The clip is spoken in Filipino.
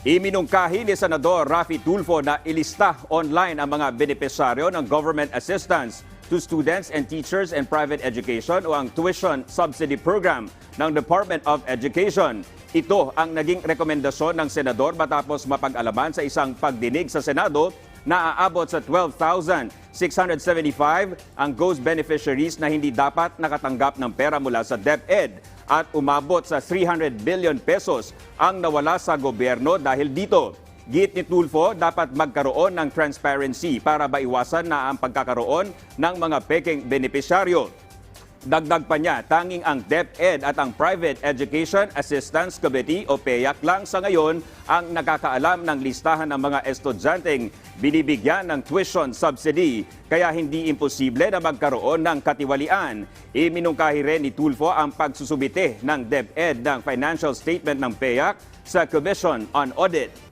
Iminungkahi ni Senador Raffy Tulfo na ilista online ang mga benepisyaryo ng government assistance to students and teachers in private education o ang tuition subsidy program ng Department of Education. Ito ang naging rekomendasyon ng Senador matapos mapag-alaman sa isang pagdinig sa Senado na aabot sa 12,675 ang ghost beneficiaries na hindi dapat nakatanggap ng pera mula sa DepEd at umabot sa 300 billion pesos ang nawala sa gobyerno dahil dito. Giit ni Tulfo, dapat magkaroon ng transparency para maiwasan na ang pagkakaroon ng mga peking benepisyaryo. Dagdag pa niya, tanging ang DepEd at ang Private Education Assistance Committee o PEAC lang sa ngayon ang nakakaalam ng listahan ng mga estudyanteng binibigyan ng tuition subsidy, kaya hindi imposible na magkaroon ng katiwalian. Iminungkahi rin ni Tulfo ang pagsusubite ng DepEd ng financial statement ng PEAC sa Commission on Audit.